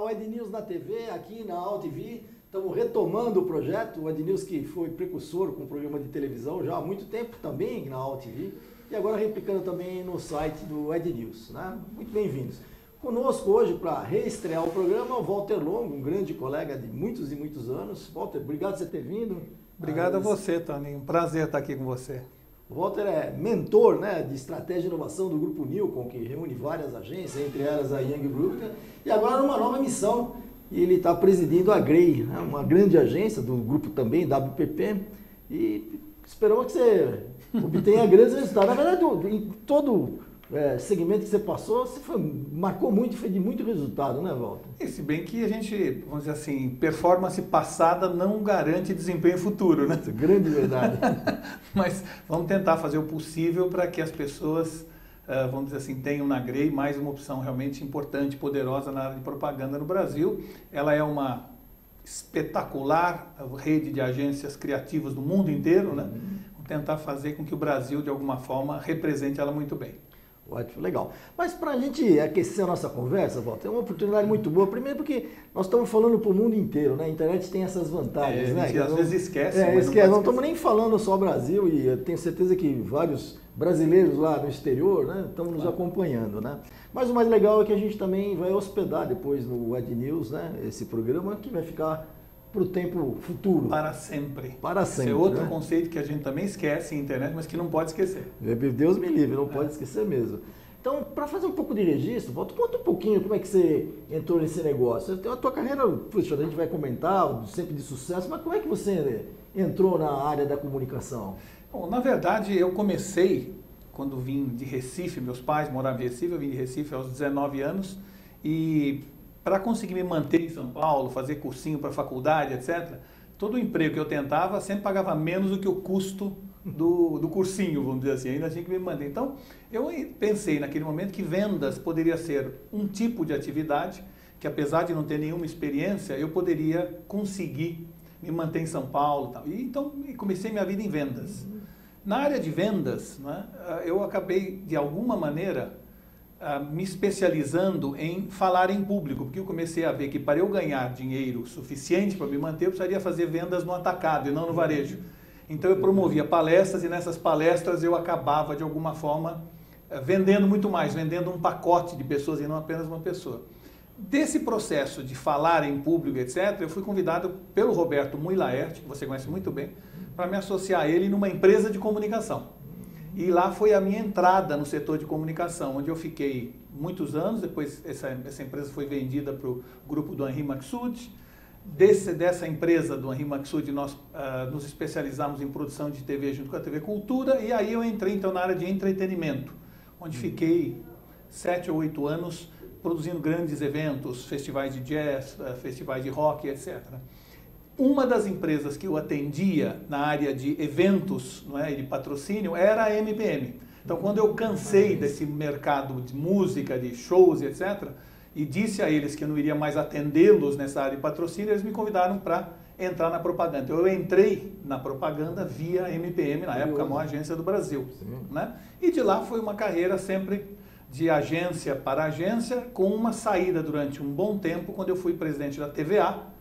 o Ed News na TV, aqui na AltV. Estamos retomando o projeto, o Ed News que foi precursor com o programa de televisão já há muito tempo também na AltV. E agora replicando também no site do Ed News, né? Muito bem-vindos. Conosco hoje para reestrear o programa o Walter Longo, um grande colega de muitos e muitos anos. Walter, obrigado por você ter vindo. Obrigado a você, Tony. Um prazer estar aqui com você. O Walter é mentor, né, de estratégia e inovação do Grupo Nilcon, que reúne várias agências, entre elas a Young Rubicon, e agora numa nova missão. E ele está presidindo a Grey, né, uma grande agência do grupo também, WPP, e esperamos que você obtenha grandes resultados. Na verdade, em todo segmento que você passou, você marcou muito e fez de muito resultado, né, Walter? E se bem que a gente, vamos dizer assim, performance passada não garante desempenho futuro, né? Isso é grande verdade. Mas vamos tentar fazer o possível para que as pessoas, vamos dizer assim, tenham na Grey mais uma opção realmente importante, poderosa na área de propaganda no Brasil. Ela é uma espetacular rede de agências criativas do mundo inteiro, né? Vamos tentar fazer com que o Brasil, de alguma forma, represente ela muito bem. Ótimo, legal. Mas para a gente aquecer a nossa conversa, Walter, é uma oportunidade muito boa. Primeiro porque nós estamos falando para o mundo inteiro, né? A internet tem essas vantagens, né? A gente às vezes esquece. Não estamos nem falando só Brasil, e eu tenho certeza que vários brasileiros lá no exterior, né, estão nos acompanhando, né? Mas o mais legal é que a gente também vai hospedar depois no Ed News, né? Esse programa que vai ficar para o tempo futuro. Para sempre. Para sempre. Esse é outro, né? Conceito que a gente também esquece em internet, mas que não pode esquecer. Deus me livre, não pode esquecer mesmo. Então, para fazer um pouco de registro, Walter, conta um pouquinho como é que você entrou nesse negócio. A tua carreira, puxa, a gente vai comentar, sempre de sucesso, mas como é que você entrou na área da comunicação? Bom, na verdade, eu comecei quando vim de Recife, meus pais moravam em Recife, eu vim de Recife aos 19 anos, e para conseguir me manter em São Paulo, fazer cursinho para faculdade, etc., todo o emprego que eu tentava sempre pagava menos do que o custo do cursinho, vamos dizer assim, ainda tinha que me manter. Então, eu pensei naquele momento que vendas poderia ser um tipo de atividade que, apesar de não ter nenhuma experiência, eu poderia conseguir me manter em São Paulo e tal. E então, comecei minha vida em vendas. Na área de vendas, né, eu acabei, de alguma maneira, me especializando em falar em público, porque eu comecei a ver que para eu ganhar dinheiro suficiente para me manter, eu precisaria fazer vendas no atacado e não no varejo. Então eu promovia palestras e nessas palestras eu acabava, de alguma forma, vendendo muito mais, vendendo um pacote de pessoas e não apenas uma pessoa. Desse processo de falar em público, etc., eu fui convidado pelo Roberto Mui Laerte, que você conhece muito bem, para me associar a ele numa empresa de comunicação. E lá foi a minha entrada no setor de comunicação, onde eu fiquei muitos anos. Depois essa empresa foi vendida para o grupo do Henri Maxud. Dessa empresa do Henri Maxud, nós nos especializamos em produção de TV junto com a TV Cultura. E aí eu entrei então na área de entretenimento, onde fiquei 7 ou 8 anos produzindo grandes eventos, festivais de jazz, festivais de rock, etc. Uma das empresas que eu atendia na área de eventos, não é, e de patrocínio era a MPM. Então, quando eu cansei desse mercado de música, de shows, etc., e disse a eles que eu não iria mais atendê-los nessa área de patrocínio, eles me convidaram para entrar na propaganda. Então, eu entrei na propaganda via MPM, na época a maior agência do Brasil. Né? E de lá foi uma carreira sempre de agência para agência, com uma saída durante um bom tempo, quando eu fui presidente da TVA.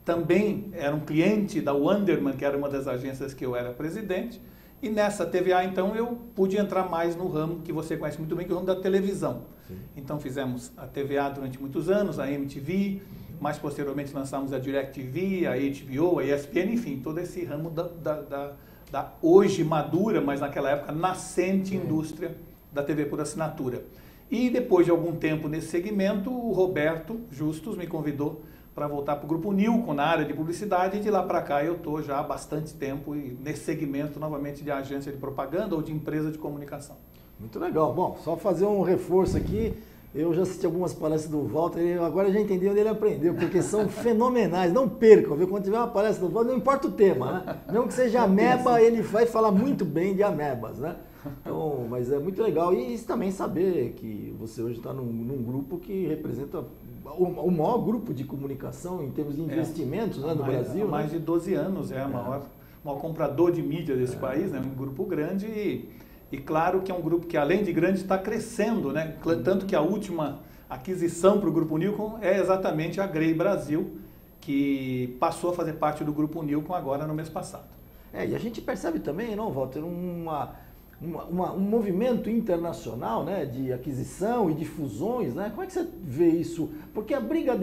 Também era um cliente da Wanderman, que era uma das agências que eu era presidente. E nessa TVA, então, eu pude entrar mais no ramo que você conhece muito bem, que é o ramo da televisão. Sim. Então, fizemos a TVA durante muitos anos, a MTV, mais posteriormente lançamos a DirecTV, a HBO, a ESPN, enfim, todo esse ramo da hoje madura, mas naquela época nascente indústria da TV por assinatura. E depois de algum tempo nesse segmento, o Roberto Justus me convidou para voltar para o Grupo Nilcon na área de publicidade, e de lá para cá eu estou já há bastante tempo nesse segmento novamente de agência de propaganda ou de empresa de comunicação. Muito legal. Bom, só fazer um reforço aqui, eu já assisti algumas palestras do Walter, agora já entendi onde ele aprendeu, porque são fenomenais, não percam, viu? Quando tiver uma palestra do Walter, não importa o tema, né? Mesmo que seja ameba, ele vai falar muito bem de amebas, né? Então, mas é muito legal, e também saber que você hoje está num grupo que representa o maior grupo de comunicação em termos de investimentos, né, no Brasil. Há mais de 12 anos, o maior comprador de mídia desse país, né, um grupo grande e claro que é um grupo que, além de grande, está crescendo, né? Tanto que a última aquisição para o Grupo Nilcon é exatamente a Grey Brasil, que passou a fazer parte do Grupo Nilcon agora no mês passado. E a gente percebe também, não, Walter, um movimento internacional, né, de aquisição e de fusões, né? Como é que você vê isso? Porque a briga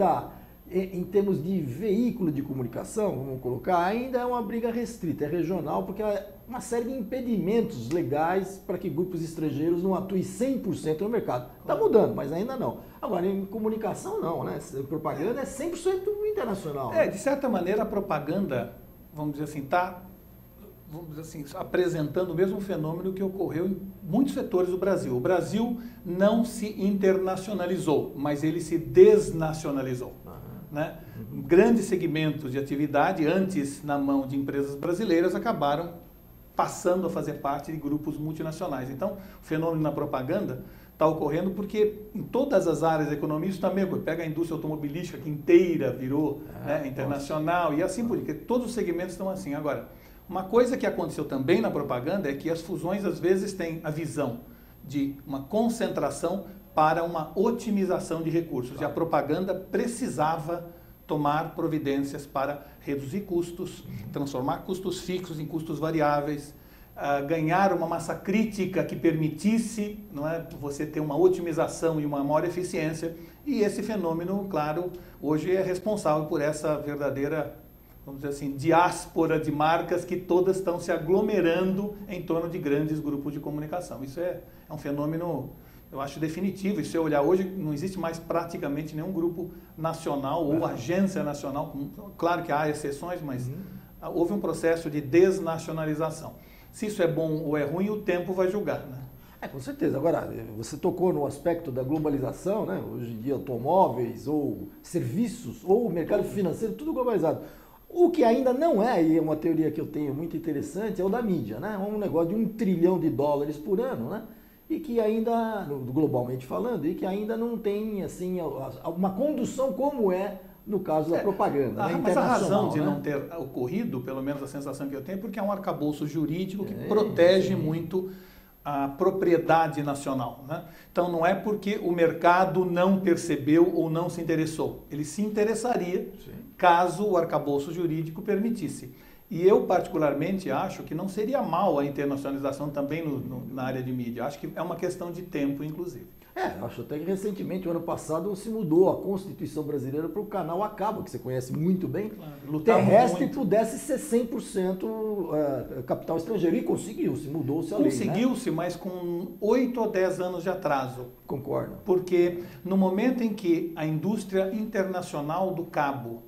em termos de veículo de comunicação, vamos colocar, ainda é uma briga restrita, é regional, porque é uma série de impedimentos legais para que grupos estrangeiros não atuem 100% no mercado. Está mudando, mas ainda não. Agora, em comunicação não, né? Propaganda é 100% internacional. De certa maneira, a propaganda, vamos dizer assim, está apresentando o mesmo fenômeno que ocorreu em muitos setores do Brasil. O Brasil não se internacionalizou, mas ele se desnacionalizou. Né? Grandes segmentos de atividade, antes na mão de empresas brasileiras, acabaram passando a fazer parte de grupos multinacionais. Então, o fenômeno na propaganda está ocorrendo porque em todas as áreas da economia isso também. Pega a indústria automobilística que inteira virou internacional e assim por diante. Todos os segmentos estão assim. Agora, uma coisa que aconteceu também na propaganda é que as fusões às vezes têm a visão de uma concentração para uma otimização de recursos. E a propaganda precisava tomar providências para reduzir custos, transformar custos fixos em custos variáveis, ganhar uma massa crítica que permitisse, não é, você ter uma otimização e uma maior eficiência. E esse fenômeno, claro, hoje é responsável por essa verdadeira, vamos dizer assim, diáspora de marcas que todas estão se aglomerando em torno de grandes grupos de comunicação. Isso é um fenômeno, eu acho, definitivo. E se eu olhar hoje, não existe mais praticamente nenhum grupo nacional ou agência nacional. Claro que há exceções, mas houve um processo de desnacionalização. Se isso é bom ou é ruim, o tempo vai julgar, né? Com certeza. Agora, você tocou no aspecto da globalização, né? Hoje em dia, automóveis ou serviços ou mercado financeiro, tudo globalizado. O que ainda não é, e é uma teoria que eu tenho muito interessante, é o da mídia, né? Um negócio de $1 trilhão por ano, né? E que ainda, globalmente falando, e que ainda não tem, assim, uma condução como é no caso da propaganda, né? Mas a razão de né? não ter ocorrido, pelo menos a sensação que eu tenho, é porque há um arcabouço jurídico que protege muito a propriedade nacional, né? Então não é porque o mercado não percebeu ou não se interessou. Ele se interessaria caso o arcabouço jurídico permitisse. E eu particularmente acho que não seria mal a internacionalização também na área de mídia. Acho que é uma questão de tempo, inclusive. Acho até que recentemente, o ano passado, se mudou a Constituição brasileira para o canal a cabo, que você conhece muito bem, terrestre, pudesse ser 100% capital estrangeiro. E conseguiu-se, mudou-se a lei. Conseguiu-se, né? Mas com 8 ou 10 anos de atraso. Concordo. Porque no momento em que a indústria internacional do cabo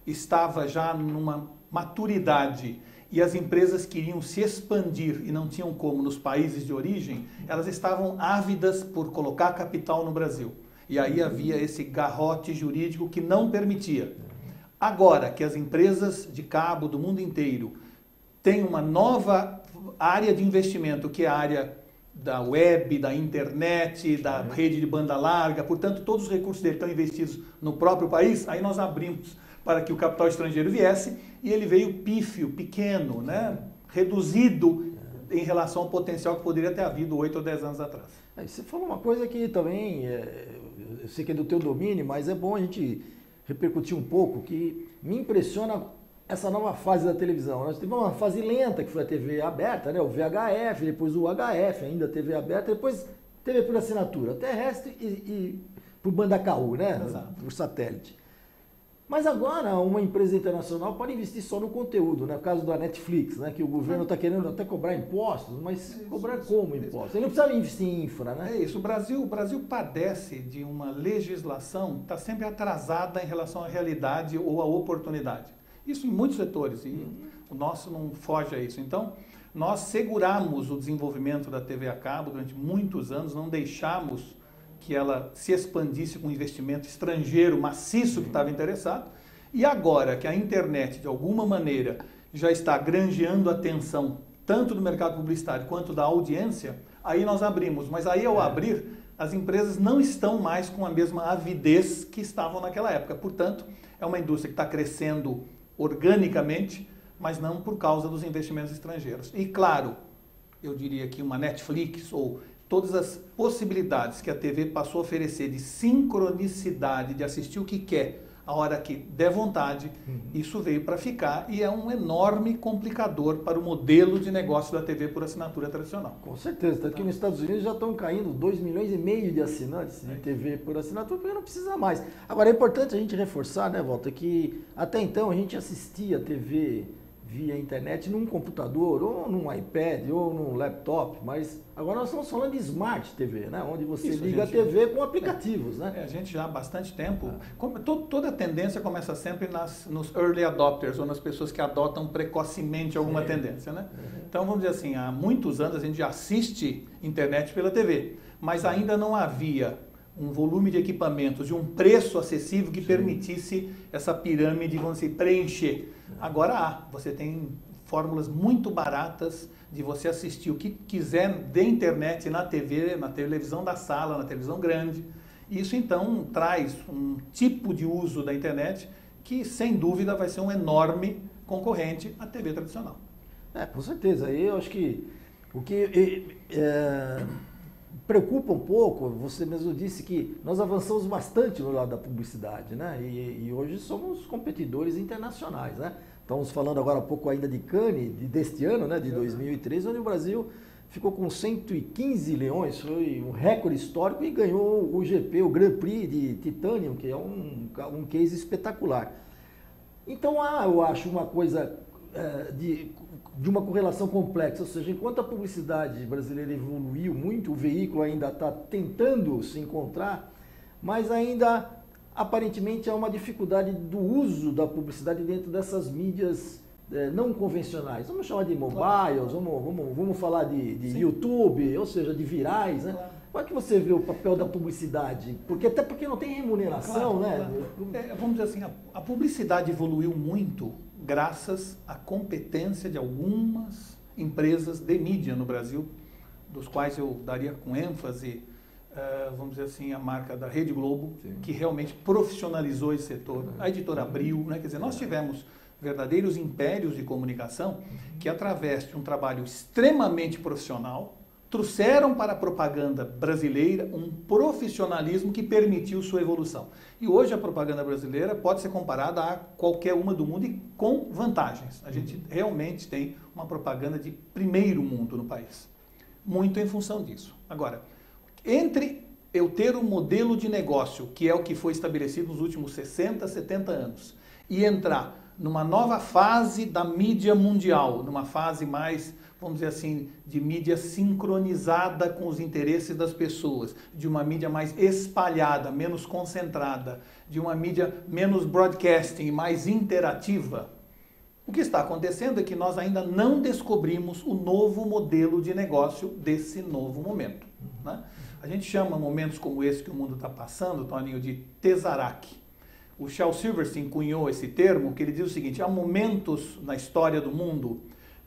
estava já numa maturidade e as empresas queriam se expandir e não tinham como nos países de origem, elas estavam ávidas por colocar capital no Brasil. E aí havia esse garrote jurídico que não permitia. Agora que as empresas de cabo do mundo inteiro têm uma nova área de investimento, que é a área da web, da internet, da rede de banda larga, portanto todos os recursos dele estão investidos no próprio país, aí nós abrimos para que o capital estrangeiro viesse, e ele veio pífio, pequeno, né? Reduzido em relação ao potencial que poderia ter havido 8 ou 10 anos atrás. Você falou uma coisa que também, eu sei que é do teu domínio, mas é bom a gente repercutir um pouco, que me impressiona essa nova fase da televisão. Nós tivemos uma fase lenta, que foi a TV aberta, né? O VHF, depois o HF, ainda a TV aberta, depois TV por assinatura, terrestre e por banda KU, né? Exato. Por satélite. Mas agora uma empresa internacional pode investir só no conteúdo, né? No caso da Netflix, né? Que o governo está querendo até cobrar impostos, mas cobrar como impostos? Ele não precisa investir em infra, né? É isso, o Brasil padece de uma legislação que está sempre atrasada em relação à realidade ou à oportunidade. Isso em muitos setores, e o nosso não foge a isso. Então, nós seguramos o desenvolvimento da TV a cabo durante muitos anos, não deixamos que ela se expandisse com investimento estrangeiro maciço que estava interessado. E agora que a internet, de alguma maneira, já está granjeando atenção, tanto do mercado publicitário quanto da audiência, aí nós abrimos. Mas aí, ao abrir, as empresas não estão mais com a mesma avidez que estavam naquela época. Portanto, é uma indústria que está crescendo organicamente, mas não por causa dos investimentos estrangeiros. E, claro, eu diria que uma Netflix ou todas as possibilidades que a TV passou a oferecer de sincronicidade, de assistir o que quer, a hora que der vontade, isso veio para ficar e é um enorme complicador para o modelo de negócio da TV por assinatura tradicional. Com certeza, tanto que nos Estados Unidos já estão caindo 2,5 milhões de assinantes de TV por assinatura, porque não precisa mais. Agora é importante a gente reforçar, né, Walter, que até então a gente assistia TV via internet num computador, ou num iPad, ou num laptop, mas agora nós estamos falando de Smart TV, né? Onde você liga a TV com aplicativos, né? A gente já há bastante tempo, toda a tendência começa sempre nos early adopters, ou nas pessoas que adotam precocemente alguma tendência, né? Então, vamos dizer assim, há muitos anos a gente já assiste internet pela TV, mas ainda não havia um volume de equipamentos de um preço acessível que permitisse essa pirâmide, vamos dizer, preencher. Agora você tem fórmulas muito baratas de você assistir o que quiser de internet na TV, na televisão da sala, na televisão grande. Isso então traz um tipo de uso da internet que sem dúvida vai ser um enorme concorrente à TV tradicional. Com certeza. Aí eu acho que o que preocupa um pouco, você mesmo disse que nós avançamos bastante no lado da publicidade, né? E hoje somos competidores internacionais, né? Estamos falando agora há pouco ainda de Cannes, deste ano, né? De 2003, onde o Brasil ficou com 115 leões, foi um recorde histórico e ganhou o GP, o Grand Prix de Titanium, que é um case espetacular. Então eu acho uma coisa de uma correlação complexa, ou seja, enquanto a publicidade brasileira evoluiu muito, o veículo ainda está tentando se encontrar, mas ainda aparentemente há uma dificuldade do uso da publicidade dentro dessas mídias não convencionais. Vamos chamar de mobiles, vamos falar de YouTube, ou seja, de virais, né? Como é que você vê o papel da publicidade? Até porque não tem remuneração, né? Vamos dizer assim, a publicidade evoluiu muito graças à competência de algumas empresas de mídia no Brasil, dos quais eu daria com ênfase, vamos dizer assim, a marca da Rede Globo, que realmente profissionalizou esse setor, a Editora Abril, né? Quer dizer, nós tivemos verdadeiros impérios de comunicação que, através de um trabalho extremamente profissional, trouxeram para a propaganda brasileira um profissionalismo que permitiu sua evolução. E hoje a propaganda brasileira pode ser comparada a qualquer uma do mundo e com vantagens. A gente realmente tem uma propaganda de primeiro mundo no país. Muito em função disso. Agora, entre eu ter um modelo de negócio, que é o que foi estabelecido nos últimos 60, 70 anos, e entrar numa nova fase da mídia mundial, numa fase mais, vamos dizer assim, de mídia sincronizada com os interesses das pessoas, de uma mídia mais espalhada, menos concentrada, de uma mídia menos broadcasting, mais interativa. O que está acontecendo é que nós ainda não descobrimos o novo modelo de negócio desse novo momento, né? A gente chama momentos como esse que o mundo está passando, Toninho, de Tesseract. O Shel Silverstein cunhou esse termo, que ele diz o seguinte: há momentos na história do mundo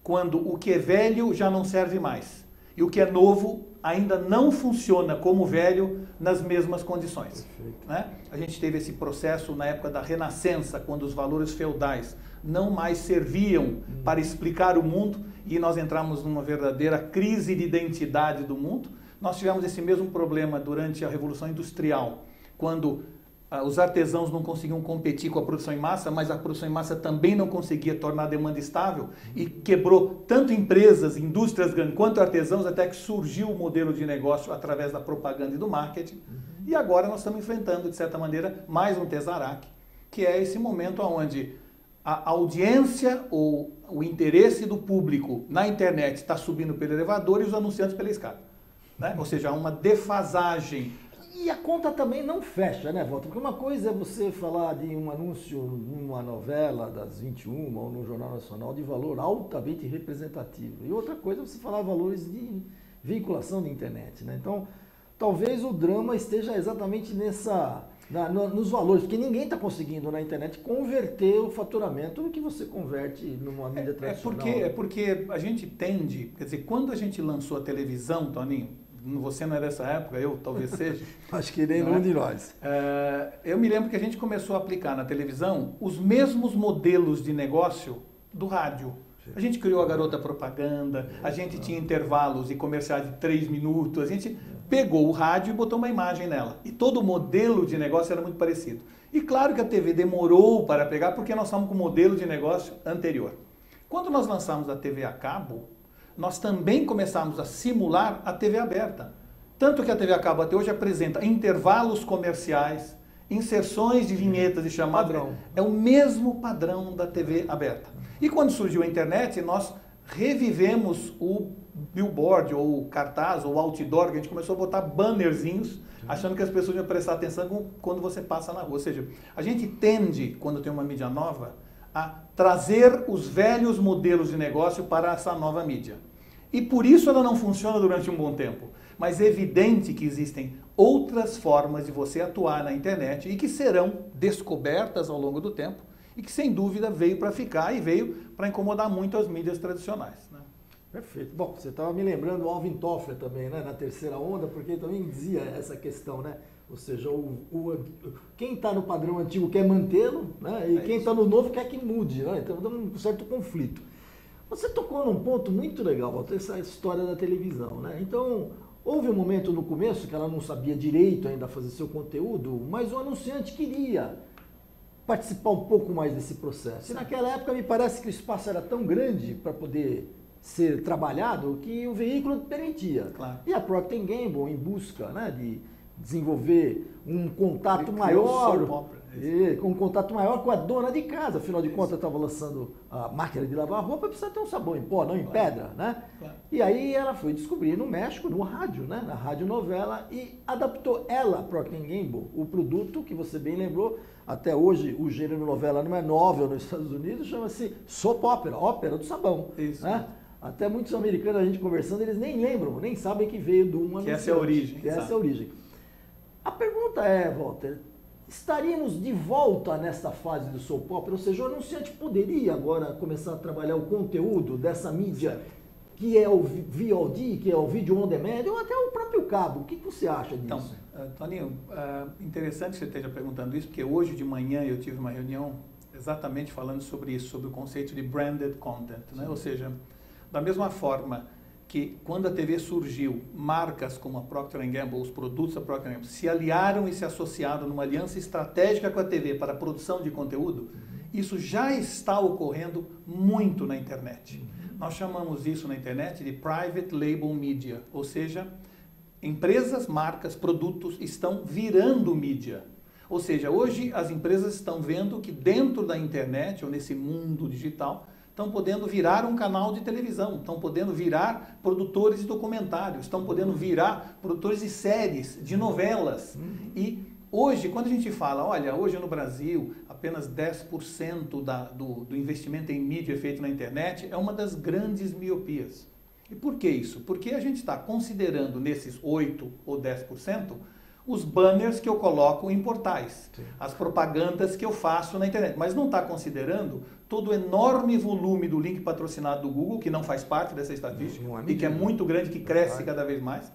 quando o que é velho já não serve mais e o que é novo ainda não funciona como velho nas mesmas condições, né? A gente teve esse processo na época da Renascença, quando os valores feudais não mais serviam para explicar o mundo e nós entramos numa verdadeira crise de identidade do mundo. Nós tivemos esse mesmo problema durante a Revolução Industrial, quando os artesãos não conseguiam competir com a produção em massa, mas a produção em massa também não conseguia tornar a demanda estável e quebrou tanto empresas, indústrias grandes quanto artesãos, até que surgiu o modelo de negócio através da propaganda e do marketing. E agora nós estamos enfrentando, de certa maneira, mais um Tesseract, que é esse momento onde a audiência ou o interesse do público na internet está subindo pelo elevador e os anunciantes pela escada, né? Ou seja, há uma defasagem. E a conta também não fecha, né, Walter? Porque uma coisa é você falar de um anúncio numa novela das 21 ou no Jornal Nacional de valor altamente representativo. E outra coisa é você falar valores de vinculação de internet, né? Então, talvez o drama esteja exatamente nos valores, porque ninguém está conseguindo na internet converter o faturamento que você converte numa mídia tradicional. Porque a gente tende, quer dizer, quando a gente lançou a televisão, Toninho, você não é dessa época, eu talvez seja. Acho que nem nenhum de nós. Eu me lembro que a gente começou a aplicar na televisão os mesmos modelos de negócio do rádio. A gente criou a Garota Propaganda, a gente tinha intervalos e comerciais de 3 minutos, a gente pegou o rádio e botou uma imagem nela. E todo o modelo de negócio era muito parecido. E claro que a TV demorou para pegar porque nós estávamos com o modelo de negócio anterior. Quando nós lançamos a TV a cabo, nós também começamos a simular a TV aberta. Tanto que a TV a cabo até hoje apresenta intervalos comerciais, inserções de vinhetas e chamadas. É o mesmo padrão da TV aberta. E quando surgiu a internet, nós revivemos o billboard, ou o cartaz, ou o outdoor, que a gente começou a botar bannerzinhos, achando que as pessoas iam prestar atenção quando você passa na rua. Ou seja, a gente tende, quando tem uma mídia nova, a trazer os velhos modelos de negócio para essa nova mídia. E por isso ela não funciona durante um bom tempo. Mas é evidente que existem outras formas de você atuar na internet e que serão descobertas ao longo do tempo e que, sem dúvida, veio para ficar e veio para incomodar muito as mídias tradicionais. Né? Perfeito. Bom, você estava me lembrando do Alvin Toffler também, né, na terceira onda, porque ele também dizia essa questão, né? Ou seja, quem está no padrão antigo quer mantê-lo, né? E quem está no novo quer que mude, né? Então, dá um certo conflito. Você tocou num ponto muito legal, Walter, essa história da televisão, né? Então, houve um momento no começo que ela não sabia direito ainda fazer seu conteúdo, mas o anunciante queria participar um pouco mais desse processo. E naquela época me parece que o espaço era tão grande para poder ser trabalhado que o veículo permitia. Claro. E a Procter & Gamble, em busca, né, de desenvolver um contato maior, um contato maior com a dona de casa, afinal de contas estava lançando a máquina de lavar roupa, precisa ter um sabão em pó, não em pedra, né? Claro. E aí ela foi descobrir no México, no rádio, né, na radionovela, e adaptou ela, a Procter & Gamble, o produto que você bem lembrou. Até hoje o gênero novela não é novel nos Estados Unidos, chama-se soap opera, ópera do sabão. Isso. Né? Até muitos americanos, a gente conversando, eles nem lembram, nem sabem que veio de uma... Que essa é a origem. Que essa é a origem. A pergunta é, Walter, estaríamos de volta nessa fase do soap opera? Ou seja, o anunciante poderia agora começar a trabalhar o conteúdo dessa mídia que é o VOD, que é o vídeo on demand, ou até o próprio cabo. O que você acha disso? Então, Toninho, interessante que você esteja perguntando isso, porque hoje de manhã eu tive uma reunião exatamente falando sobre isso, sobre o conceito de branded content, né? Ou seja, da mesma forma que quando a TV surgiu, marcas como a Procter & Gamble, os produtos da Procter & Gamble, se aliaram e se associaram numa aliança estratégica com a TV para a produção de conteúdo, isso já está ocorrendo muito na internet. Nós chamamos isso na internet de private label media, ou seja, empresas, marcas, produtos estão virando mídia. Ou seja, hoje as empresas estão vendo que dentro da internet, ou nesse mundo digital, estão podendo virar um canal de televisão, estão podendo virar produtores de documentários, estão podendo virar produtores de séries, de novelas. E hoje, quando a gente fala, olha, hoje no Brasil, apenas 10% do investimento em mídia feito na internet é uma das grandes miopias. E por que isso? Porque a gente está considerando nesses 8% ou 10% os banners que eu coloco em portais, sim, as propagandas que eu faço na internet, mas não está considerando todo o enorme volume do link patrocinado do Google, que não faz parte dessa estatística, e que é muito grande, que cresce cada vez mais.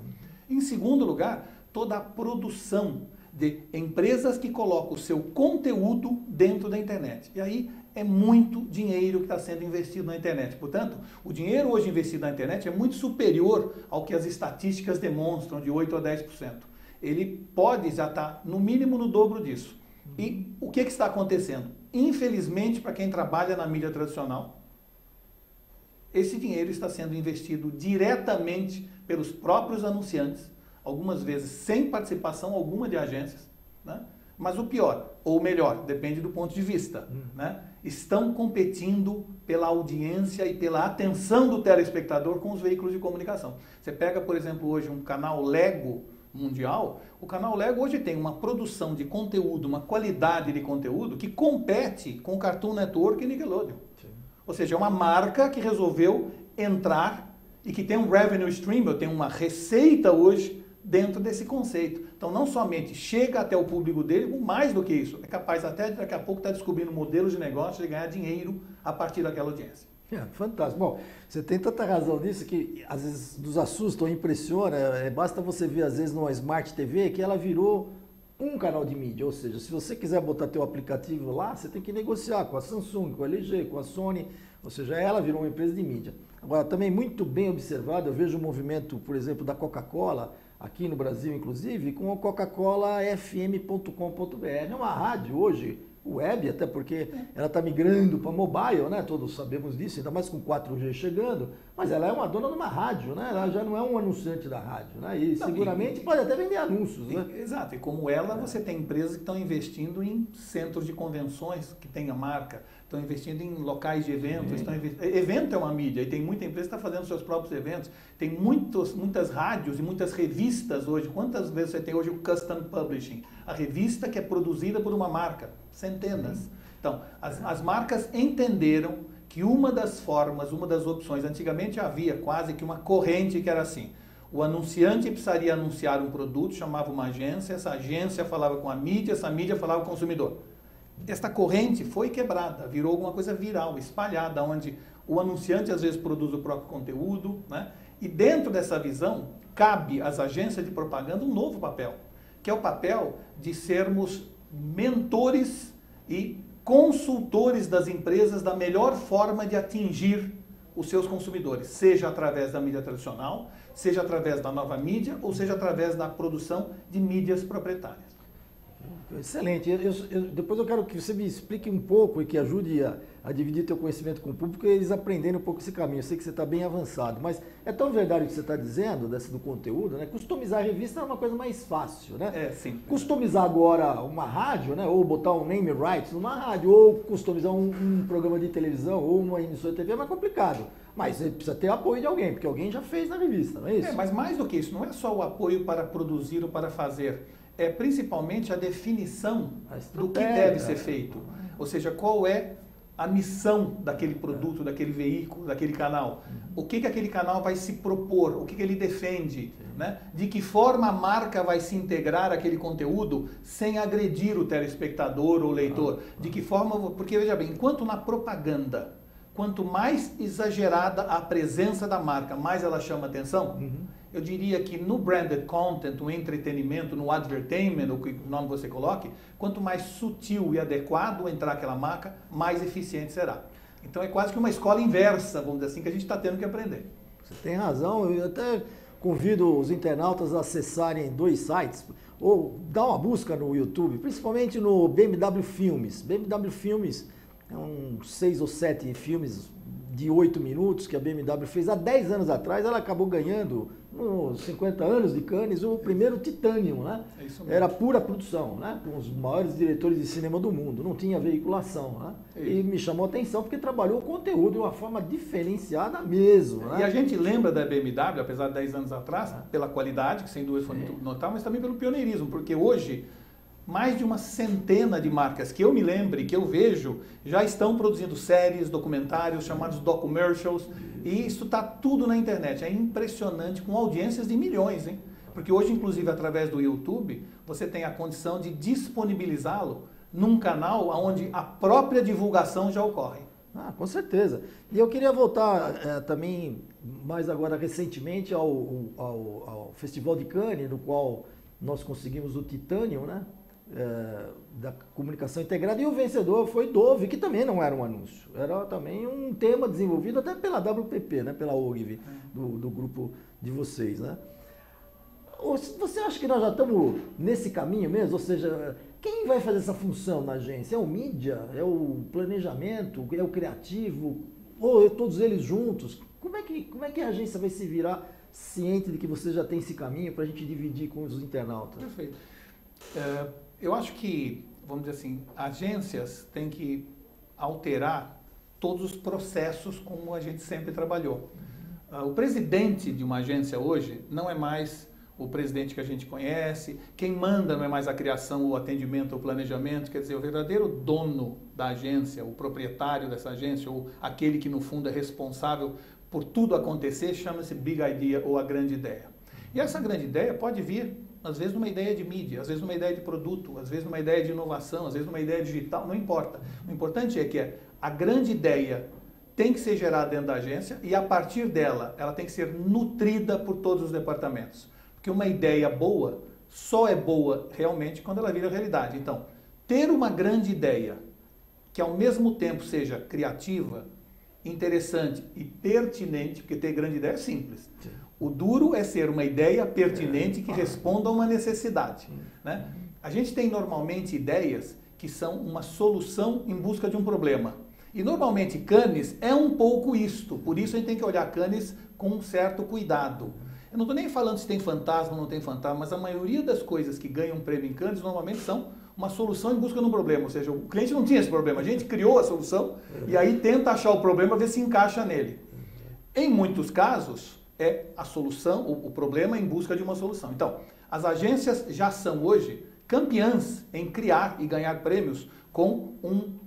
Em segundo lugar, toda a produção de empresas que colocam o seu conteúdo dentro da internet. E aí é muito dinheiro que está sendo investido na internet. Portanto, o dinheiro hoje investido na internet é muito superior ao que as estatísticas demonstram, de 8% a 10%. Ele pode já estar, no mínimo, no dobro disso. E o que está acontecendo? Infelizmente, para quem trabalha na mídia tradicional, esse dinheiro está sendo investido diretamente pelos próprios anunciantes, algumas vezes sem participação alguma de agências, né? Mas o pior, ou melhor, depende do ponto de vista, né? Estão competindo pela audiência e pela atenção do telespectador com os veículos de comunicação. Você pega, por exemplo, hoje um canal Lego mundial, o canal Lego hoje tem uma produção de conteúdo, uma qualidade de conteúdo que compete com o Cartoon Network e Nickelodeon. Sim. Ou seja, é uma marca que resolveu entrar e que tem um revenue stream, eu tenho uma receita hoje dentro desse conceito. Então, não somente chega até o público dele, mais do que isso, é capaz até daqui a pouco estar descobrindo modelos de negócio de ganhar dinheiro a partir daquela audiência. Fantástico. Bom, você tem tanta razão nisso que às vezes nos assusta ou impressiona. Basta você ver às vezes numa Smart TV que ela virou um canal de mídia, ou seja, se você quiser botar teu aplicativo lá, você tem que negociar com a Samsung, com a LG, com a Sony, ou seja, ela virou uma empresa de mídia. Agora, também muito bem observado, eu vejo o movimento, por exemplo, da Coca-Cola, aqui no Brasil inclusive, com a coca-colafm.com.br. É uma rádio hoje, web, até porque ela está migrando para mobile, né? Todos sabemos disso, ainda mais com 4G chegando, mas ela é uma dona de uma rádio, né? Ela já não é um anunciante da rádio, né? E seguramente pode até vender anúncios, né? Exato, e como ela, você tem empresas que estão investindo em centros de convenções que tenha marca, estão investindo em locais de eventos, evento é uma mídia, e tem muita empresa que está fazendo seus próprios eventos, tem muitas rádios e muitas revistas hoje. Quantas vezes você tem hoje o Custom Publishing? A revista que é produzida por uma marca, centenas. Então, as marcas entenderam que uma das formas, uma das opções, antigamente havia quase que uma corrente que era assim, o anunciante precisaria anunciar um produto, chamava uma agência, essa agência falava com a mídia, essa mídia falava com o consumidor. Esta corrente foi quebrada, virou alguma coisa viral, espalhada, onde o anunciante às vezes produz o próprio conteúdo, né? E dentro dessa visão, cabe às agências de propaganda um novo papel, que é o papel de sermos mentores e consultores das empresas da melhor forma de atingir os seus consumidores, seja através da mídia tradicional, seja através da nova mídia, ou seja através da produção de mídias proprietárias. Excelente. Depois eu quero que você me explique um pouco e que ajude a dividir teu conhecimento com o público e eles aprenderem um pouco esse caminho. Eu sei que você está bem avançado, mas é tão verdade o que você está dizendo, do conteúdo, né? Customizar a revista é uma coisa mais fácil, né? É, sim. Customizar agora uma rádio, né? Ou botar um name rights numa rádio, ou customizar um programa de televisão, ou uma emissora de TV é mais complicado. Mas você precisa ter apoio de alguém, porque alguém já fez na revista, não é isso? Mas mais do que isso, não é só o apoio para produzir ou para fazer, é principalmente a definição do que deve ser feito. Ou seja, qual é a missão daquele produto, daquele veículo, daquele canal. O que aquele canal vai se propor, o que ele defende, né? De que forma a marca vai se integrar àquele conteúdo sem agredir o telespectador ou leitor. De que forma, porque veja bem, enquanto na propaganda, quanto mais exagerada a presença da marca, mais ela chama atenção. Eu diria que no branded content, no entretenimento, no advertainment, o que nome você coloque, quanto mais sutil e adequado entrar aquela marca, mais eficiente será. Então é quase que uma escola inversa, vamos dizer assim, que a gente está tendo que aprender. Você tem razão, eu até convido os internautas a acessarem 2 sites, ou dar uma busca no YouTube, principalmente no BMW Filmes. BMW Filmes é 6 ou 7 filmes de 8 minutos que a BMW fez há 10 anos atrás. Ela acabou ganhando, nos 50 anos de Cannes, o primeiro Titanium, né? Era pura produção, né? Com os maiores diretores de cinema do mundo, não tinha veiculação, né? E me chamou a atenção porque trabalhou o conteúdo de uma forma diferenciada mesmo, né? E a gente lembra da BMW, apesar de 10 anos atrás, pela qualidade, que sem dúvida foi muito notável, mas também pelo pioneirismo, porque hoje mais de uma centena de marcas que eu me lembre, que eu vejo, já estão produzindo séries, documentários, chamados documercials, e isso está tudo na internet. É impressionante, com audiências de milhões, hein? Porque hoje, inclusive, através do YouTube, você tem a condição de disponibilizá-lo num canal onde a própria divulgação já ocorre. Com certeza. E eu queria voltar também, mais agora recentemente, ao Festival de Cannes, no qual nós conseguimos o Titanium, né? Da comunicação integrada, e o vencedor foi Dove, que também não era um anúncio, era também um tema desenvolvido até pela WPP, né, pela OGV, do grupo de vocês, né? Você acha que nós já estamos nesse caminho mesmo? Ou seja, quem vai fazer essa função na agência? É o mídia? É o planejamento? É o criativo? Ou todos eles juntos? Como é que a agência vai se virar ciente de que você já tem esse caminho para a gente dividir com os internautas? Perfeito. Eu acho que, vamos dizer assim, agências têm que alterar todos os processos como a gente sempre trabalhou. O presidente de uma agência hoje não é mais o presidente que a gente conhece, quem manda não é mais a criação, o atendimento, o planejamento, quer dizer, o verdadeiro dono da agência, o proprietário dessa agência, ou aquele que no fundo é responsável por tudo acontecer, chama-se Big Idea ou a grande ideia. E essa grande ideia pode vir às vezes numa ideia de mídia, às vezes numa ideia de produto, às vezes numa ideia de inovação, às vezes numa ideia digital, não importa. O importante é que a grande ideia tem que ser gerada dentro da agência e a partir dela, ela tem que ser nutrida por todos os departamentos. Porque uma ideia boa só é boa realmente quando ela vira realidade. Então, ter uma grande ideia que ao mesmo tempo seja criativa, interessante e pertinente, porque ter grande ideia é simples. Sim. O duro é ser uma ideia pertinente que responda a uma necessidade. Né? A gente tem normalmente ideias que são uma solução em busca de um problema. E normalmente Cannes é um pouco isto, por isso a gente tem que olhar Cannes com um certo cuidado. Eu não estou nem falando se tem fantasma ou não tem fantasma, mas a maioria das coisas que ganham prêmio em Cannes normalmente são uma solução em busca de um problema, ou seja, o cliente não tinha esse problema, a gente criou a solução e aí tenta achar o problema, ver se encaixa nele. Em muitos casos, é a solução, o problema em busca de uma solução. Então, as agências já são hoje campeãs em criar e ganhar prêmios com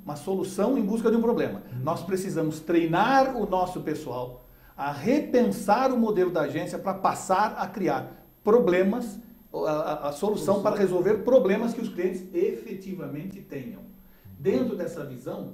uma solução em busca de um problema. Nós precisamos treinar o nosso pessoal a repensar o modelo da agência para passar a criar problemas, a solução para resolver problemas que os clientes efetivamente tenham. Dentro dessa visão,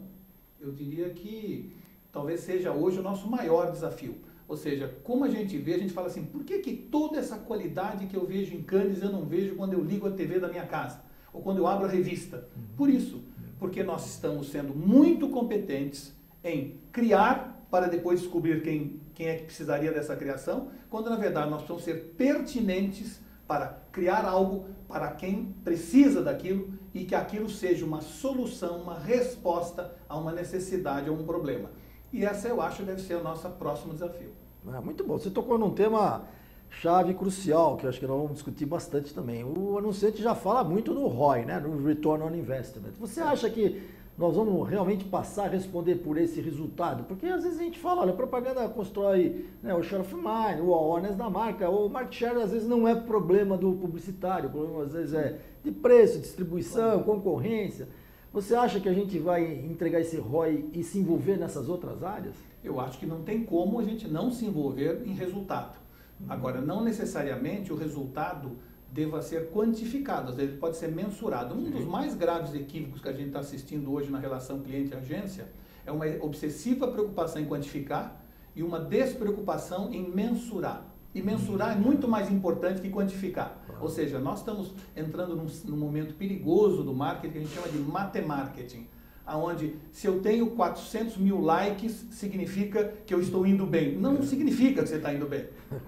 eu diria que talvez seja hoje o nosso maior desafio. Ou seja, como a gente vê, a gente fala assim, por que toda essa qualidade que eu vejo em Cannes eu não vejo quando eu ligo a TV da minha casa? Ou quando eu abro a revista? Por isso, porque nós estamos sendo muito competentes em criar para depois descobrir quem é que precisaria dessa criação, quando na verdade nós precisamos ser pertinentes para criar algo para quem precisa daquilo e que aquilo seja uma solução, uma resposta a uma necessidade, a um problema. E essa eu acho deve ser o nosso próximo desafio. Muito bom. Você tocou num tema chave crucial, que eu acho que nós vamos discutir bastante também. O anunciante já fala muito no ROI, né? No Return on Investment. Você acha que nós vamos realmente passar a responder por esse resultado? Porque às vezes a gente fala, olha, a propaganda constrói, né, o share of mind, o awareness da marca, o market share às vezes não é problema do publicitário, o problema às vezes é de preço, distribuição, concorrência. Você acha que a gente vai entregar esse ROI e se envolver nessas outras áreas? Eu acho que não tem como a gente não se envolver em resultado. Agora, não necessariamente o resultado deva ser quantificado, às vezes pode ser mensurado. Um dos mais graves equívocos que a gente está assistindo hoje na relação cliente-agência é uma obsessiva preocupação em quantificar e uma despreocupação em mensurar. E mensurar é muito mais importante que quantificar. Ou seja, nós estamos entrando num momento perigoso do marketing que a gente chama de matemarketing, onde se eu tenho 400 mil likes, significa que eu estou indo bem. Não significa que você está indo bem.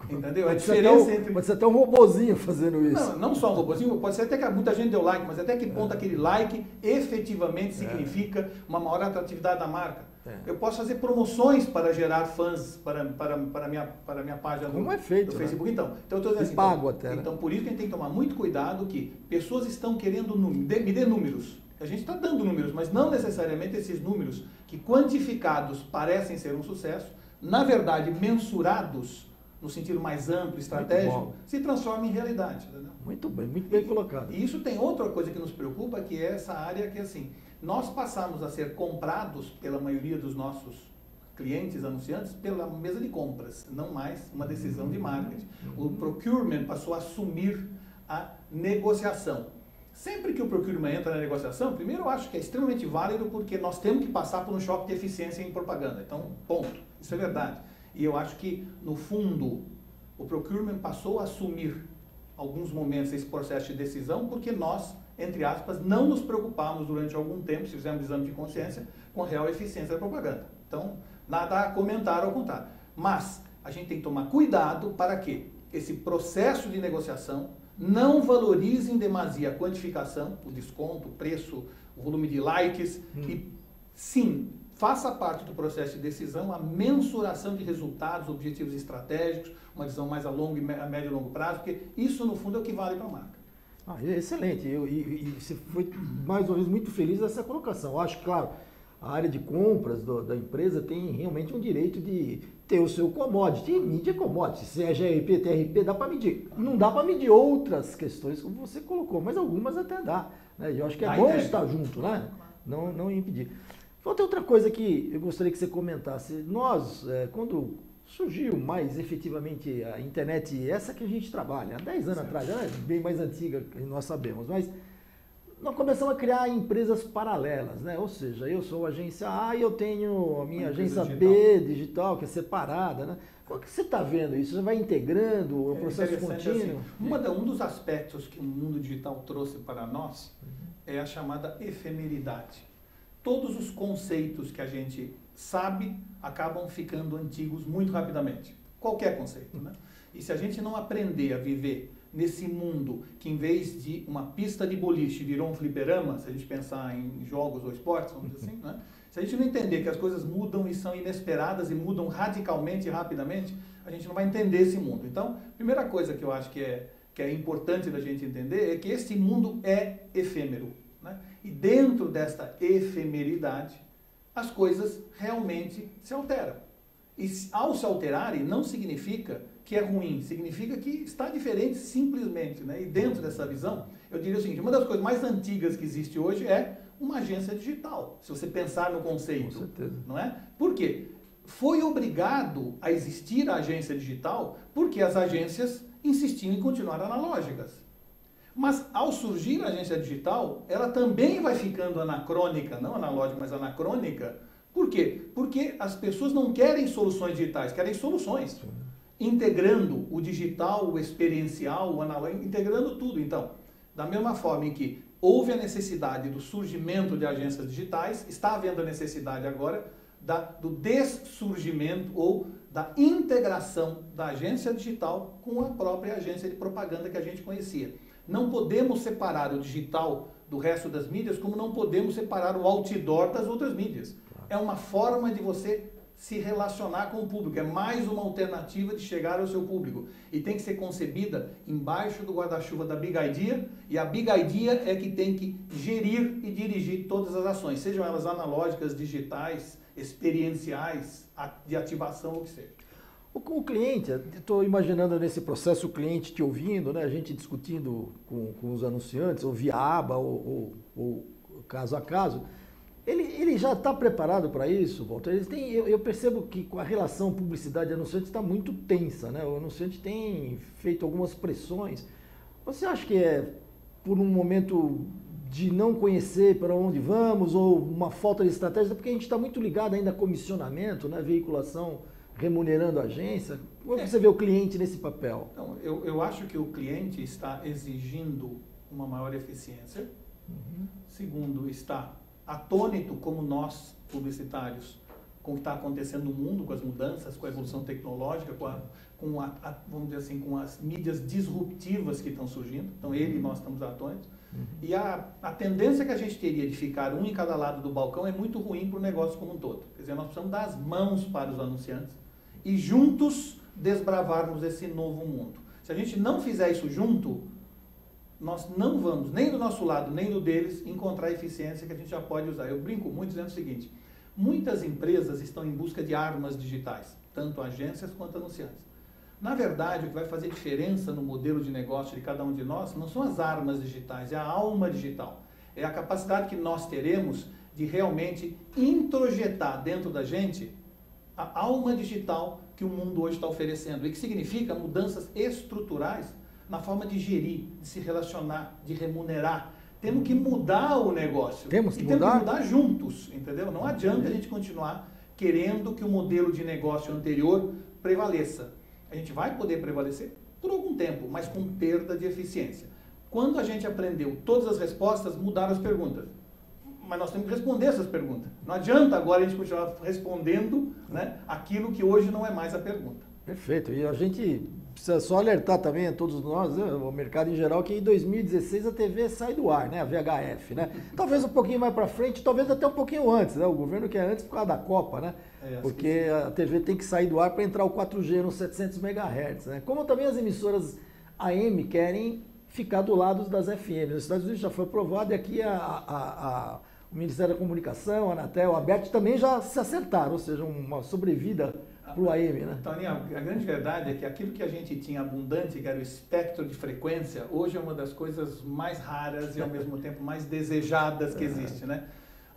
Entendeu? A diferença entre... Pode ser até um robozinho fazendo isso. Não só um robozinho, pode ser até que muita gente deu like, mas até que ponto aquele like efetivamente significa uma maior atratividade da marca. Eu posso fazer promoções para gerar fãs para a minha página do Facebook. Então eu estou dizendo assim, pago até, né? Então, por isso que a gente tem que tomar muito cuidado que pessoas estão querendo me dê números. A gente está dando números, mas não necessariamente esses números que quantificados parecem ser um sucesso, na verdade, mensurados no sentido mais amplo, estratégico, se transformam em realidade. Entendeu? Muito bem colocado. E isso tem outra coisa que nos preocupa, que é essa área que, assim, nós passamos a ser comprados pela maioria dos nossos clientes, anunciantes, pela mesa de compras, não mais uma decisão de marketing. O procurement passou a assumir a negociação. Sempre que o procurement entra na negociação, primeiro eu acho que é extremamente válido porque nós temos que passar por um choque de eficiência em propaganda. Então, ponto. Isso é verdade. E eu acho que, no fundo, o procurement passou a assumir alguns momentos esse processo de decisão porque nós, entre aspas, não nos preocupamos durante algum tempo, se fizermos exame de consciência, com a real eficiência da propaganda. Então, nada a comentar ao contrário. Mas a gente tem que tomar cuidado para que esse processo de negociação não valorize em demasia a quantificação, o desconto, o preço, o volume de likes, e sim, faça parte do processo de decisão a mensuração de resultados, objetivos estratégicos, uma visão mais a longo, a médio e longo prazo, porque isso, no fundo, é o que vale para a marca. Excelente. E você foi, mais uma vez, muito feliz nessa colocação. Eu acho que, claro, a área de compras da empresa tem realmente um direito de ter o seu commodity. E mídia é commodity. Se é GRP, TRP, dá para medir. Não dá para medir outras questões, como você colocou, mas algumas até dá. Né? E eu acho que é bom estar junto, né? Não impedir. Falta outra coisa que eu gostaria que você comentasse. Nós, quando surgiu mais efetivamente a internet, essa que a gente trabalha, há 10 anos atrás, ela é bem mais antiga que nós sabemos, mas nós começamos a criar empresas paralelas, né? Ou seja, eu sou a agência A e eu tenho a minha agência B digital, que é separada, né? Como que você está vendo isso? Você vai integrando o processo contínuo? Assim, um dos aspectos que o mundo digital trouxe para nós é a chamada efemeridade. Todos os conceitos que a gente sabe acabam ficando antigos muito rapidamente. Qualquer conceito, né? E se a gente não aprender a viver nesse mundo que, em vez de uma pista de boliche, virou um fliperama, se a gente pensar em jogos ou esportes, vamos dizer assim, né? Se a gente não entender que as coisas mudam e são inesperadas e mudam radicalmente e rapidamente, a gente não vai entender esse mundo. Então, a primeira coisa que eu acho que é importante da gente entender é que esse mundo é efêmero, né? E dentro desta efemeridade, as coisas realmente se alteram. E ao se alterarem, não significa que é ruim, significa que está diferente simplesmente, né? E dentro dessa visão, eu diria o seguinte, uma das coisas mais antigas que existe hoje é uma agência digital, se você pensar no conceito. Com certeza. Não é? Por quê? Foi obrigado a existir a agência digital porque as agências insistiam em continuar analógicas. Mas ao surgir a agência digital, ela também vai ficando anacrônica, não analógica, mas anacrônica. Por quê? Porque as pessoas não querem soluções digitais, querem soluções. Integrando o digital, o experiencial, o analógico, integrando tudo. Então, da mesma forma em que houve a necessidade do surgimento de agências digitais, está havendo a necessidade agora do dessurgimento ou da integração da agência digital com a própria agência de propaganda que a gente conhecia. Não podemos separar o digital do resto das mídias, como não podemos separar o outdoor das outras mídias. É uma forma de você se relacionar com o público, é mais uma alternativa de chegar ao seu público. E tem que ser concebida embaixo do guarda-chuva da Big Idea, e a Big Idea é que tem que gerir e dirigir todas as ações, sejam elas analógicas, digitais, experienciais, de ativação, ou o que seja. O cliente, estou imaginando nesse processo o cliente te ouvindo, né, a gente discutindo com os anunciantes, ou via aba, ou caso a caso, ele já está preparado para isso, Walter? Eu percebo que com a relação publicidade-anunciante está muito tensa, né? O anunciante tem feito algumas pressões. Você acha que é por um momento de não conhecer para onde vamos, ou uma falta de estratégia, porque a gente está muito ligado ainda a comissionamento, né? Veiculação remunerando a agência? Como você vê o cliente nesse papel? Então, eu acho que o cliente está exigindo uma maior eficiência. Segundo, está atônito como nós, publicitários, com o que está acontecendo no mundo, com as mudanças, com a evolução tecnológica, vamos dizer assim, com as mídias disruptivas que estão surgindo. Então, ele e nós estamos atônitos. E a tendência que a gente teria de ficar um em cada lado do balcão é muito ruim para o negócio como um todo. Quer dizer, nós precisamos dar as mãos para os anunciantes e juntos desbravarmos esse novo mundo. Se a gente não fizer isso junto, nós não vamos, nem do nosso lado, nem do deles, encontrar a eficiência que a gente já pode usar. Eu brinco muito dizendo o seguinte, muitas empresas estão em busca de armas digitais, tanto agências quanto anunciantes. Na verdade, o que vai fazer diferença no modelo de negócio de cada um de nós não são as armas digitais, é a alma digital. É a capacidade que nós teremos de realmente introjetar dentro da gente a alma digital que o mundo hoje está oferecendo. E que significa mudanças estruturais na forma de gerir, de se relacionar, de remunerar. Temos que mudar o negócio. Temos que mudar juntos, entendeu? Não adianta a gente continuar querendo que o modelo de negócio anterior prevaleça. A gente vai poder prevalecer por algum tempo, mas com perda de eficiência. Quando a gente aprendeu todas as respostas, mudaram as perguntas. Mas nós temos que responder essas perguntas. Não adianta agora a gente continuar respondendo, né, aquilo que hoje não é mais a pergunta. Perfeito. E a gente precisa só alertar também a todos nós, né, o mercado em geral, que em 2016 a TV sai do ar, né, a VHF, né? Talvez um pouquinho mais para frente, talvez até um pouquinho antes, né? O governo quer antes por causa da Copa, né? Porque a TV tem que sair do ar para entrar o 4G nos 700 MHz, né? Como também as emissoras AM querem ficar do lado das FM. Nos Estados Unidos já foi aprovado e aqui o Ministério da Comunicação, a Anatel, a ABERT também já se acertaram, ou seja, uma sobrevida para o AM, né? Toninho, a grande verdade é que aquilo que a gente tinha abundante, que era o espectro de frequência, hoje é uma das coisas mais raras e ao mesmo tempo mais desejadas que existe, né?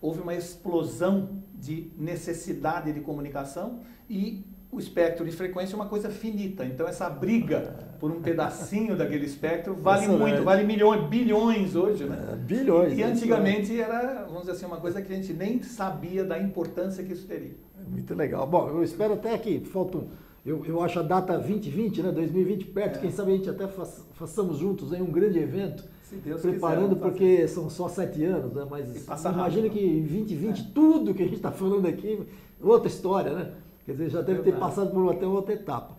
Houve uma explosão de necessidade de comunicação e o espectro de frequência é uma coisa finita. Então, essa briga por um pedacinho daquele espectro vale muito, vale milhões, bilhões hoje, né? Bilhões. E antigamente era, vamos dizer assim, uma coisa que a gente nem sabia da importância que isso teria. Muito legal. Bom, eu espero até que faltam... Eu acho a data 2020, né? 2020 perto, quem sabe a gente até façamos juntos aí um grande evento. Se Deus preparando, quiser, porque são só 7 anos, né? Mas imagina que em 2020 tudo que a gente está falando aqui, outra história, né? Quer dizer, já deve ter passado por até outra etapa.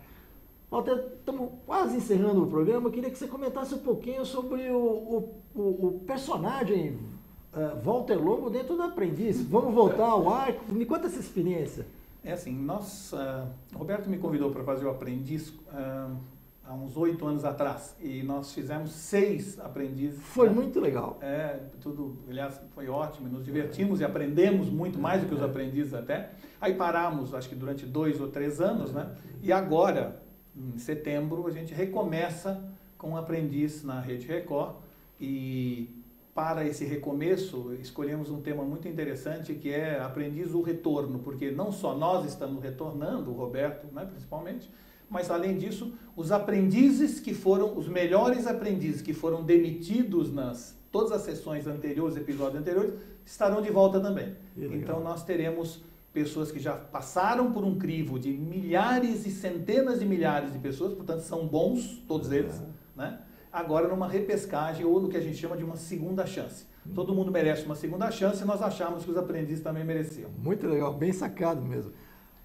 Walter, estamos quase encerrando o programa, eu queria que você comentasse um pouquinho sobre o personagem Walter Longo dentro do Aprendiz. Vamos voltar ao arco, me conta essa experiência. É assim, o Roberto me convidou para fazer o Aprendiz há uns 8 anos atrás, e nós fizemos 6 aprendizes. Foi muito legal. Aliás, foi ótimo, nos divertimos e aprendemos muito mais do que os aprendizes até. Aí paramos, acho que durante 2 ou 3 anos, né? E agora, em setembro, a gente recomeça com um aprendiz na Rede Record, e para esse recomeço, escolhemos um tema muito interessante, que é Aprendiz o Retorno, porque não só nós estamos retornando, o Roberto, né, principalmente, mas além disso, os aprendizes que foram, os melhores aprendizes que foram demitidos nas todas as sessões anteriores, episódios anteriores, estarão de volta também. Então nós teremos pessoas que já passaram por um crivo de milhares e centenas de milhares de pessoas, portanto são bons, todos eles, né? Agora numa repescagem ou no que a gente chama de uma segunda chance. Todo mundo merece uma segunda chance e nós achamos que os aprendizes também mereciam. Muito legal, bem sacado mesmo.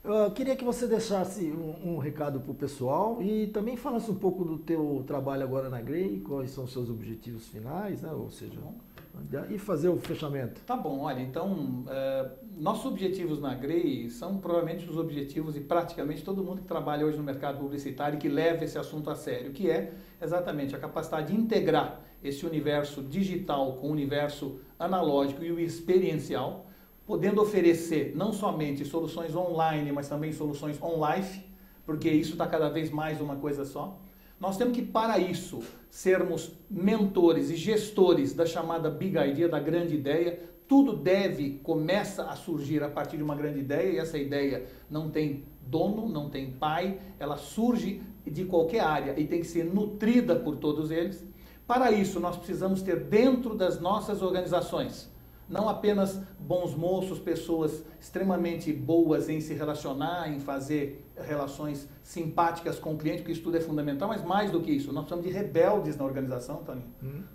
Eu queria que você deixasse um recado para o pessoal e também falasse um pouco do teu trabalho agora na Grey, quais são os seus objetivos finais, né? Ou seja, e fazer o fechamento. Tá bom, olha, então, nossos objetivos na Grey são provavelmente os objetivos de praticamente todo mundo que trabalha hoje no mercado publicitário e que leva esse assunto a sério, que é exatamente a capacidade de integrar esse universo digital com o universo analógico e o experiencial, podendo oferecer não somente soluções online, mas também soluções on-life, porque isso está cada vez mais uma coisa só. Nós temos que, para isso, sermos mentores e gestores da chamada Big Idea, da grande ideia. Tudo começa a surgir a partir de uma grande ideia, e essa ideia não tem dono, não tem pai, ela surge de qualquer área e tem que ser nutrida por todos eles. Para isso, nós precisamos ter dentro das nossas organizações não apenas bons moços, pessoas extremamente boas em se relacionar, em fazer relações simpáticas com o cliente, porque isso tudo é fundamental, mas mais do que isso, nós precisamos de rebeldes na organização, Toninho.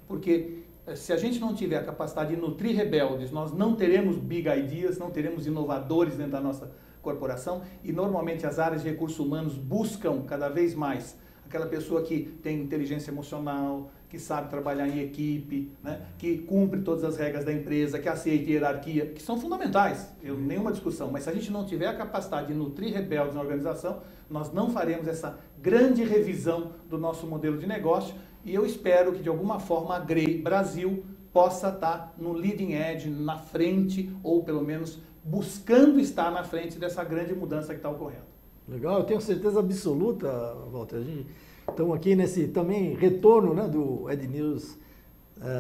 Porque se a gente não tiver a capacidade de nutrir rebeldes, nós não teremos big ideas, não teremos inovadores dentro da nossa corporação, e normalmente as áreas de recursos humanos buscam cada vez mais aquela pessoa que tem inteligência emocional, que sabe trabalhar em equipe, né? Que cumpre todas as regras da empresa, que aceita hierarquia, que são fundamentais, nenhuma discussão. Mas se a gente não tiver a capacidade de nutrir rebeldes na organização, nós não faremos essa grande revisão do nosso modelo de negócio, e eu espero que de alguma forma a Grey Brasil possa estar no leading edge, na frente, ou pelo menos buscando estar na frente dessa grande mudança que está ocorrendo. Legal, eu tenho certeza absoluta, Walter. A gente estamos aqui nesse também retorno, né, do Ed News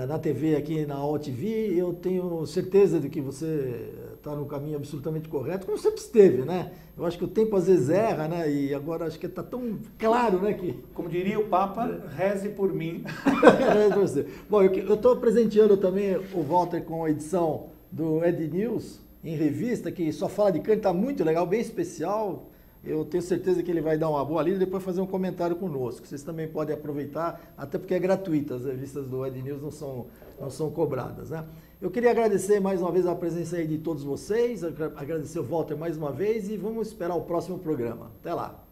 na TV aqui na OTV. Eu tenho certeza de que você está no caminho absolutamente correto, como sempre esteve, né? Eu acho que o tempo às vezes erra, né? E agora acho que está tão claro, né? Que... Como diria o Papa, reze por mim. Reze por você. Bom, eu estou presenteando também o Walter com a edição do Ed News em revista, que só fala de câmbio, está muito legal, bem especial. Eu tenho certeza que ele vai dar uma boa lida e depois fazer um comentário conosco. Vocês também podem aproveitar, até porque é gratuita, as revistas do Ed News não são cobradas, né? Eu queria agradecer mais uma vez a presença aí de todos vocês, agradecer o Walter mais uma vez e vamos esperar o próximo programa. Até lá!